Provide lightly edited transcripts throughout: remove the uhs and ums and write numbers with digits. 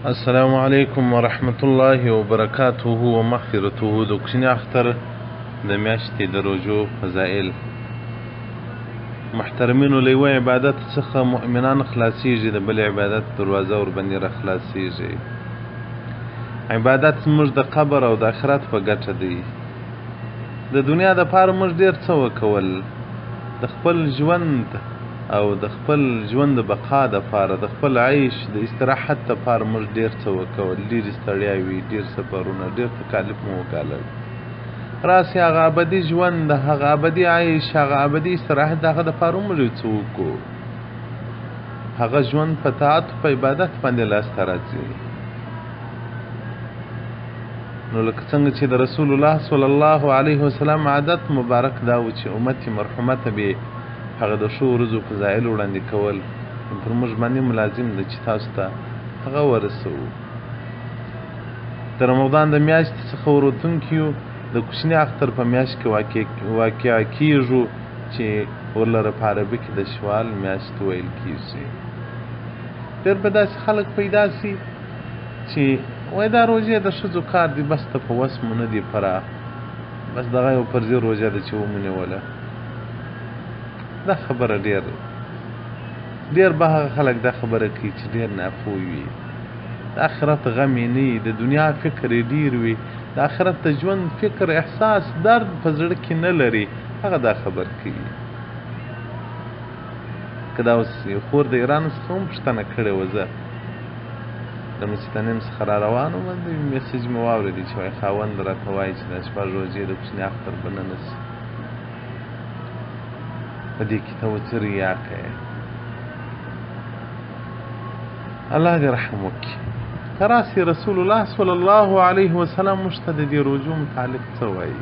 السلام علیکم ورحمت الله وبرکاته ومغفرته. د کوچني اختر د میاشتې د روژو فضایل. محترمینو، له یوه عبادت څخه مؤمنان خلاصیږي، د بل عبادت دروازه ورباندې را خلاصیږي. عبادت زموږ د قبر او د آخرت په ګټه دی. د دنیا دپاره موږ ډېر څه وکول، د خپل ژوند او د خپل ژوند د بقا دپاره، د خپل عیش د استراحت دپاره موږ ډېر څه وکول، ډېرې ستړیاوې، ډېر سفرونه، ډېر تکالیف مو وګالل. راسې هغه ابدي ژوند، هغه ابدي عیش، هغه ابدي استراحت، د هغه دپاره موږ یو څه وکړو. هغه ژوند په طاعت په عبادت باندې لاسته راځي. نو لکه څنګه چې د رسول الله صلی الله علیه وسلم عادت مبارک دا و چې امت مرحومه ته به هغه د ښو ورځو فضایل وړاندې کول، پر موږ باندې ملازم ده چې تاسو ته هغه ورسوو. د رمضان د میاشتې څخه وروتونکي د کوچني اختر په میاشت کې واقع کیږو چې ورلره په عربي کې د شوال میاشت ویل کیږي. ډېر به داسې خلک پیدا سي چې وایي دا روژې د ښځو کار دی، بس ته په وس مو نه دی پراخ، بس دغه یو فرضي روژه ده چې ومونیوله. دا خبره ډېر به هغه خلک دا خبره کوي چې ډېر ناپوه وي، د آخرت غم یې نه وي، د دنیا فکر یې ډېر وي، د آخرت د ژوند فکر، احساس، درد په زړه کې نه لري، هغه دا خبر کوي. که دا اوس یو خور د ایران څخه هم پوښتنه کړې وه، زه د مسجدنیم څخه را روان وم، د میسج مې واورېدی چې وایي خاوند راته وایي چې دا 6 روژې د کوچني اختر به نه نسي، په دې کې ته ورته ریا کوې. الله دې رحم وکړي. که راسې رسول الله صلی الله علیه وسلم موږ ته د دې روژو متعلق څه وایي؟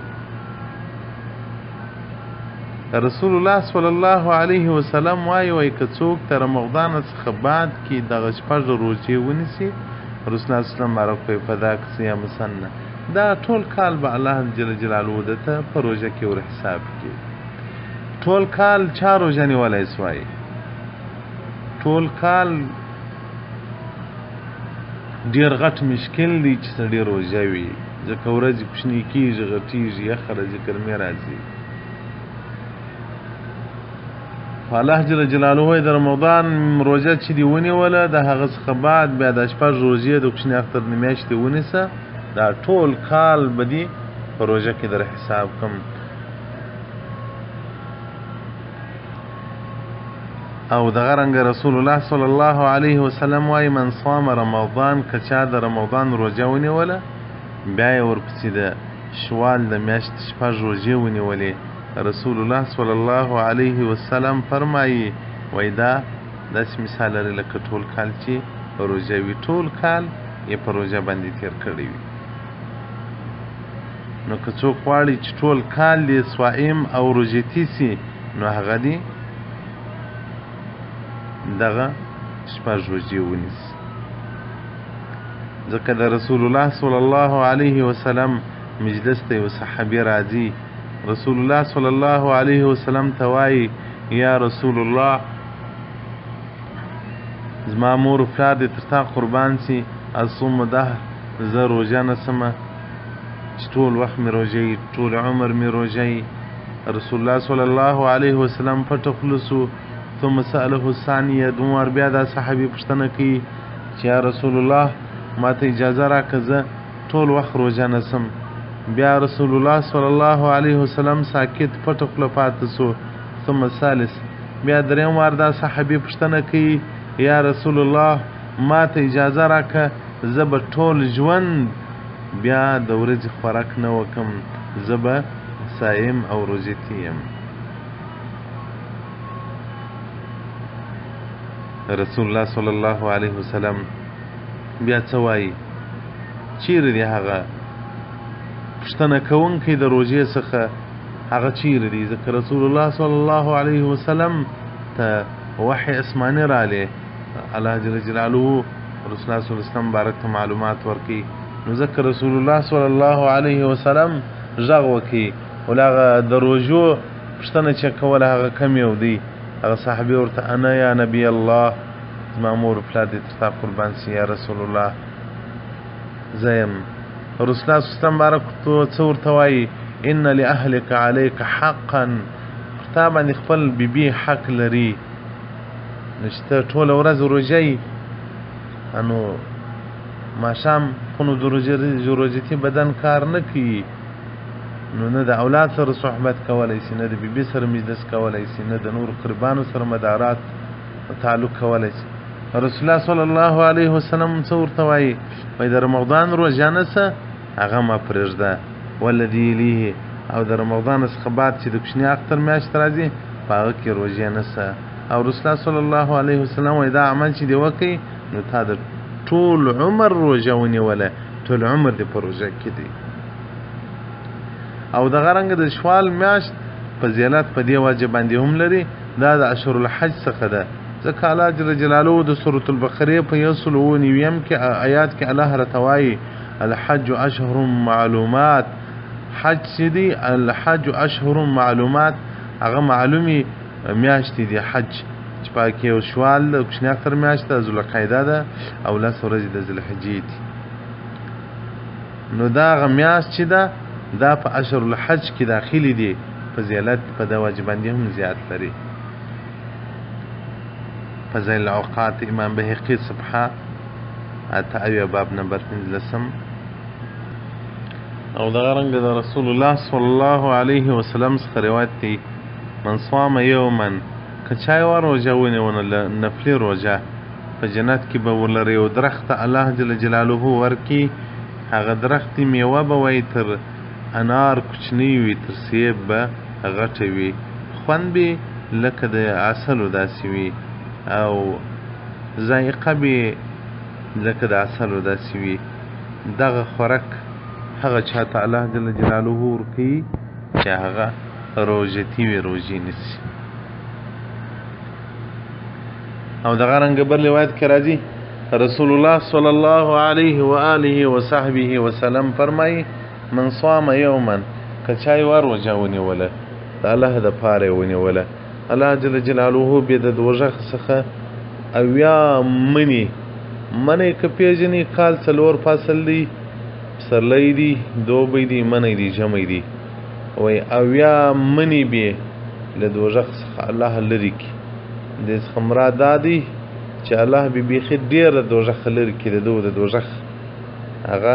رسول الله صلی الله علیه وسلم وایي که څوک د رمضان څخه بعد کې دغه 6 روژې ونیسي، رسول الله صلی الله علیه وسلم معرف کوي فذاک صیام سنه، دا ټول کال به الله جل جلاله دته په روژه کې ور حساب کړي. ټول کال چا روژه نیولی سوای؟ ټول کال ډېر غټ مشکل دی چې سړی روژه وي، ځکه ورځې کوچنۍ کېږي، غټېږي، یخه راځي، ګرمي راځي. الله جل جلاله د رمضان روژه چې دې ونیوله، د هغه څخه بعد بیا د 6 روژې د کوچني اختر د میاشتې ونیسه، دا ټول کال به دې په روژه کې در حساب کم. او دغه رنګه رسول الله صلی الله علیه وسلم وایي من صام رمضان، که چا د رمضان روژه ونیوله بیا یې ورپسې د شوال د میاشتې 6 روژې ونیولې، رسول الله صلی الله علیه وسلم فرمایي وایي دا داسې مثال لري لکه ټول کال چې روژه وي، ټول کال یې په روژه باندې تېر کړی وي. نو که څوک غواړي چې ټول کال دې صائم او روژتي سي، نو هغه دې دغه 6 روژې ونیسي، ځکه د رسول الله صلی الله علیه وسلم مجلس ته یو صحابي راځي، رسول الله صلی الله علیه وسلم ته وایي یا رسول الله زما مور و پلار دې تر تا قربان سي، اصوم دهر، زه روژه نسمه چې ټول وخت مې روژه وي، ټول عمر مې روژه وي. رسول الله صلی الله علیه وسلم پټه خلصو ثم سأله الثانیه، دومره بیا دا صحابي پوښتنه کوي چې یا رسول الله ما ته اجازه راکړه زه ټول وخت روژه نسم. بیا رسول الله صلی الله علیه وسلم ساکت پټه خوله پاتې سو. ثم ثالث، بیا درېیم وار دا صحابي پوښتنه کوي یا رسول الله ما ته اجازه راکړه زه به ټول ژوند بیا د ورځې خوراک نه وکم، زه به صایم او روژتي یم. رسول الله صلی الله علیه وسلم بیا څه وایي؟ چیرې دی هغه پوښتنه کوونکی د روژې څخه؟ هغه چیرې دی؟ ځکه رسول الله صلی الله علیه وسلم ته وحی اسماني رالی، الله جل جلاله رسول الله صلی الله علیه وسلم بارک ته معلومات ورکوي، نو ځکه رسول الله صلی الله علیه وسلم غږ وکړي ول هغه د روژو پوښتنه چې کوله هغه کم یو دی، هغه صحابي ورته انا یا نبی الله زما مور و پلار دې تر تا قربان سي یا رسول الله. زه یم. رسول الله صلی الله علیه وسلم بارک څه ورته وایي؟ ان لاهلک علیک حقا، پر تا باندې خپل بیبي حق لري. نو چې ته ټوله ورځ روژه یي، نو ماښام خو نو د روژتي بدن کار نه کوي، نو نه د اولاد سره صحبت کولی سي، نه د بیبي سره مجلس کولی سي، نه د نورو قربانو سره مدارات تعلق کولی سي. رسول الله صلی الله علیه وسلم څه ورته وایي؟ وایي د رمضان روژه نیسه، هغه مه پرېږده، والذي یلیه، او د رمضان څخه بعد چې د کوچني اختر میاشت راځي په هغه کې روژې نیسه. او رسول الله صلی الله علیه وسلم وایي دا عمل چې دې وکړي نو تا د ټول عمر روژه ونیوله، ټول عمر دې په روژه کې دی. او دغه رنګه د شوال میاشت فضیلت په دې وجه باندې هم لري، دا د اشهر الحج څخه ده، ځکه الله جل جلاله د سورة البقرې په 199 کې آیات کې الله راته وایي الحج اشهر معلومات، حج چې دی الحج اشهر معلومات، هغه معلومي میاشتې دي حج، چې پکې یو شوال د کوچني اختر میاشت ده، ذوالقعده ده، او 10 ورځې د ذوالحجې دي. نو دا هغه میاشت چې ده دا په اشهر الحج کې داخلي دي، فضیلت په د وجه باندې هم زیات لري. فضایل الاوقات امام بهقي صفحه 8 باب نمبر 15. او دغه رنګ د رسول الله صلی الله علیه وسلم څخه روایت دی من صام یوما، که چا یوه روژه ونیونه نفلي روژه، په جنت کې به ورلره یو درخت الله جل جلاله ورکي، هغه درخت میوه به وایي تر انار کوچنی وي، تر سیب به غټه وي، خوند به لکه د عسلو داسې وي، او ذایقه به لکه د عسلو داسې وي. دغه خوراک هغه چاته الله جل جلاله ورکوي چې هغه روژتي وي، روژې نیسي. او دغه رنګه بل روایت کې راځي رسول الله صلی الله علیه و آله و صحبه وسلم فرمایي من صام یوما، که چا یوه روژه ونیوله د الله د پاره یې ونیوله، الله جل جلاله بې د دوژخ څخه 80 منی که پیژني کال 4 فصل دی، پسرلی دی، دوبی دی، منی دی، ژمی دی، وایي 80 منی به له دوژخ څخه الله لرې کړي. دې څخه مراد دا دی چې الله به بیخي ډېره دوژخ لرې کړي، د ده د دوژخ هغه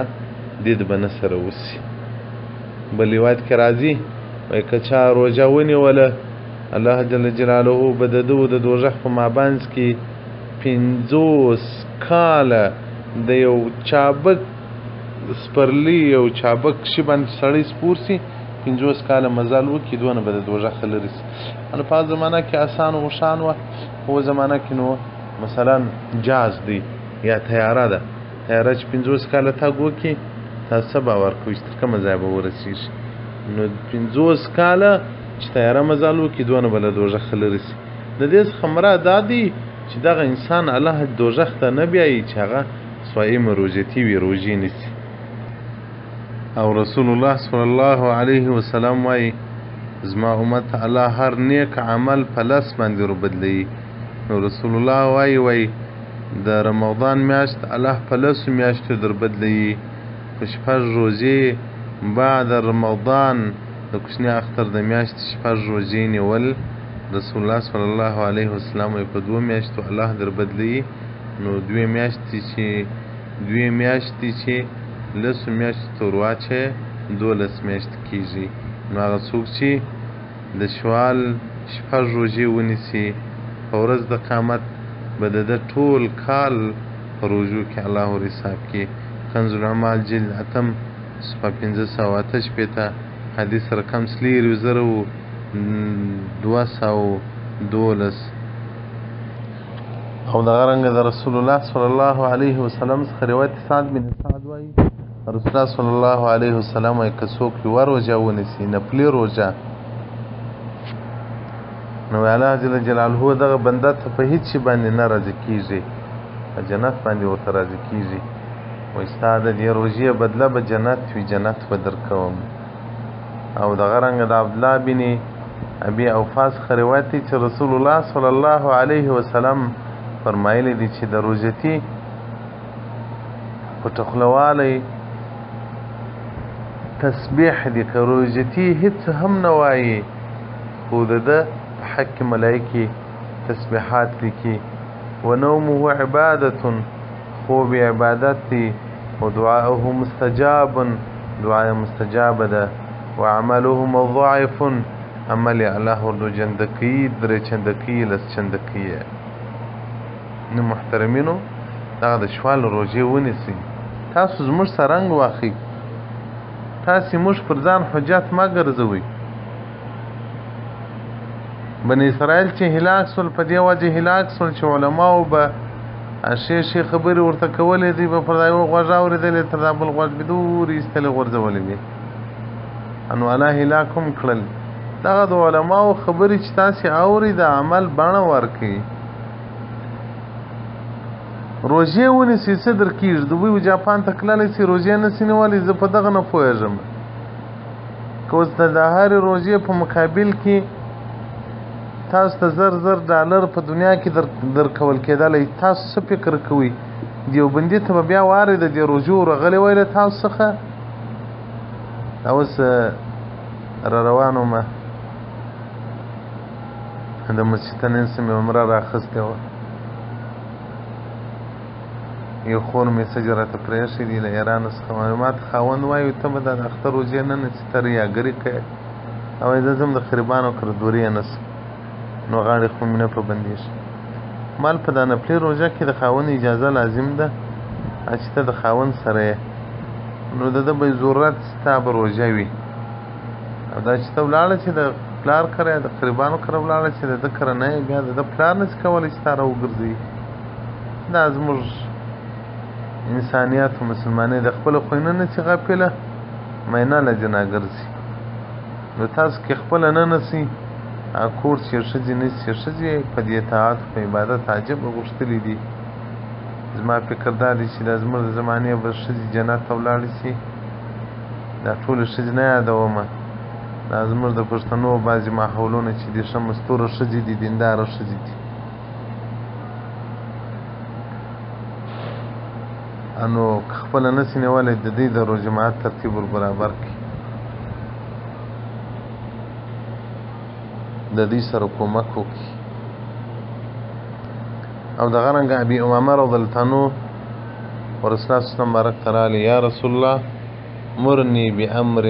دید به نه سره وسي. بل روایت کې راځي وایي که چا روژه ونیوله الله جل جلاله به د ده د دوژخ په مابینځ کې 50 کاله د یو چابک سپرلي یو چابک شي باندې سړی سپور سي، 50 کاله مزل وکړي، دونه به د دوژخ لرې سي. نو په زمانه کې اسان و شان وه، په زمانه کې نو مثلا جاز دی یا تیاره ده، تیاره چې 50 کاله تګ وکړي تاسو څه باور کوئ چې تر کومه ځای به ورسېږي؟ نو 50 کاله چې تیاره مزل وکړي دونه به له دوژخ لرې سي. د دې څخه مراد دا دی چې دغه انسان الله دوژخ ته نه بیایي چې هغه صائم روژتي وي، روژې نیسي. او رسول الله صلی الله علیه وسلم وایي زما امت الله هر نیک عمل په 10 باندې وربدلوي. نو رسول الله وایي د رمضان میاشت الله په 10 میاشتو دربدلوي، په 6 روزې بعد رمضان د کوچني اختر د میاشتې 6 روزې نیول رسول الله صلی الله علیه وسلم وایي په 2 میاشتو الله دربدلوي. نو 2 میاشتې چې 10 میاشتې ته ورواچوې 12 میاشتې کېږي. نو هغه څوک چې د شوال 6 روژې ونیسي په ورځ د قیامت به د ده ټول کال په روژو کې الله ور حساب کړي. کنز العمال جلد 8 صفحه 588 حدیث رقم 3212. او دغه رنګه د رسول الله صلی الله علیه وسلم څخه روایت سعد بن سعد وایي رسول الله صلی الله علیه وسلم وایي که څوک یوه روژه ونیسي نفلي روژه، نو الله جل جلاله دغه بنده ته په هیڅ شي باندې نه راضي کېږي، په جنت باندې ورته راضي کېږي. وایي ستا د دې روژې بدله به جنت وي، جنت به درکوم. او دغه رنګه د عبدالله بن ابي اوفا څخه روایت دی چې رسول الله صلی الله علیه وسلم فرمایلی دي چې د روژتي پټه خوله تسبیح دي که روژتي هېڅ هم نه وایي خو د ده په حق کې ملایکې تسبیحات لیکي ونومه عبادة خوب عبادت دی ودعاؤه مستجاب دعای مستجاب ده وعمله مضاعف عمل الله وردو جندکی درې چندکی لس چندکی نو محترمینو دغه د شوال روژې ونیسئ تاسو زموږ سرنګ واخئ تاسې موږ پر ځان حجت مه ګرځوئ بني اسرائیل چې هلاک سول په دې وجه هلاک سول چې علماو به شي خبرې ورته کولې دي به پر یو غوږ اورېدلې تر دا بل غوږ به دورې ایستلې غورځولې وي نو الله هلاک هم کړل دغه د علماو خبرې چې تاسې اورئ د عمل بڼه ورکړي روژې ونیسئ څه در کېږي دوی جاپان ته تللی سي روژې نسي نیولی زه په دغه نه پوهېږم که اوس د هرې روژې په مقابل کې تاسو ته $1000 په دنیا کې درکول کېدلی تاسو څه فکر کوئ دیوبندي ته به بیا وارې د دې روژو راغلی وی له تاسو څخه اوس را روان ومه د مسجد نن څه مې عمره رااخیستې وه یو خور مې څه راته پرېښې دي له ایران څخه معلومات خاوند وایي ته به دا د اختر روژې نه نیسې ته ریاګري کوې او زه ځم د خریبانو کردورې یې نیسم نو غاړې خو مې نه په بندېږي مال په دا نفلي روژه کې د خاوند اجازه لازم ده چې ته د خاوند سره یې نو د ده به ضرورت ستا به روژه وي او دا چې ته ولاړه چې د پلار کره یا د قریبانو کره ولاړه چې د ده کره نه یې بیا د ده پلار نه شي کولی چې تا را وګرځوي دا زموږ انسانیت و مسلمانۍ د خپله خوینه نه شي غافله مینه له جنا ګرځي نو تاسو کې خپله نه نسئ کور چې ښځې نیسي ښځې په دې اطاعت په عبادت عجب غوښتلي دي زما فکر دا دی چې دا زموږ د زمانې به ښځې جنت ته ولاړې شي دا ټولې ښځې نه یادومه دا زموږ د پښتنو بعضې ماحولونه چې دي ښه مستوره ښځې دي دینداره ښځې دي نو که خپله نسي نیولی د دوی د روژې مات ترتیب ور برابر کړي د دوی سره کومک وکړي او دغه رنګه ابي امامه رضی الله عنه ورسول الله صلی الله علیه وسلم یا رسول الله مرني بامر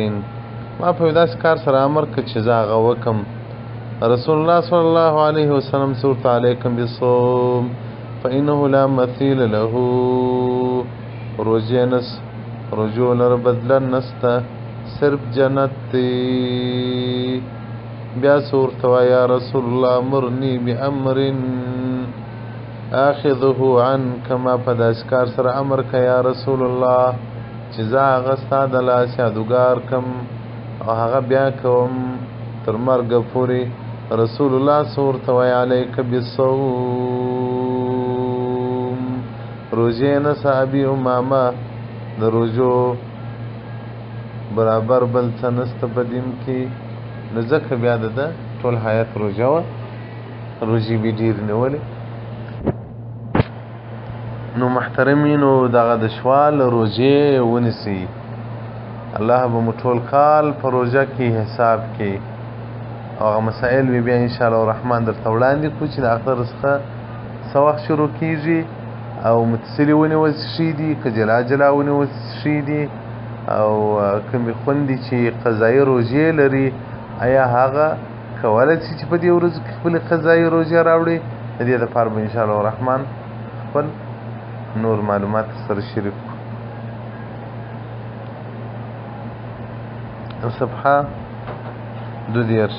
ما په داسې کار سره امر کړ چې زه هغه وکم رسول الله صلی الله علیه وسلم سورت علیکم بالصوم فانه لا مثيل له روژې نس رجوع لره بدله نسته صرف جنت دی بیا ورته وایه یا رسول الله مرني بامر آخذه عنک ما په داسې کار سره امر که یا رسول الله چې زه هغه ستا د لاس یادګار کم او هغه بیا کوم تر مرګه پورې رسول الله ورته وایه علیک بالصوم روژې نه ابي امامه د روژو برابر بل څه نسته په دین کې نو ځکه بیا د ده ټول حیات روژه وه روژې به ډېر نیولې نو محترمینو دغه د شوال روژې ونیسئ الله به مو ټول کال په روژه کې حساب کې او هغه مسائل به بیا انشاءالله الرحمن درته وړاندې کړو چې د اختر څخه څه وخت شروع کېږي او متصلې ونیول شي دي که جلا جلا ونیول شي دي او کومې خوندې چې قضایي روژې لري آیا هغه کولی شي چې په دې ورځو کې خپلې قضایي روژې راوړي د دې لپاره به انشاءالله الرحمن خپل نور معلومات سره شریک کړو صفحه 22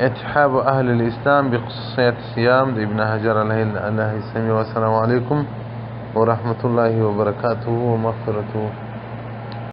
اتحاب اهل الاسلام بخصوصیات الصيام د ابن حجر علیه السلام والسلام علیکم ورحمة الله وبرکاته ومغفرته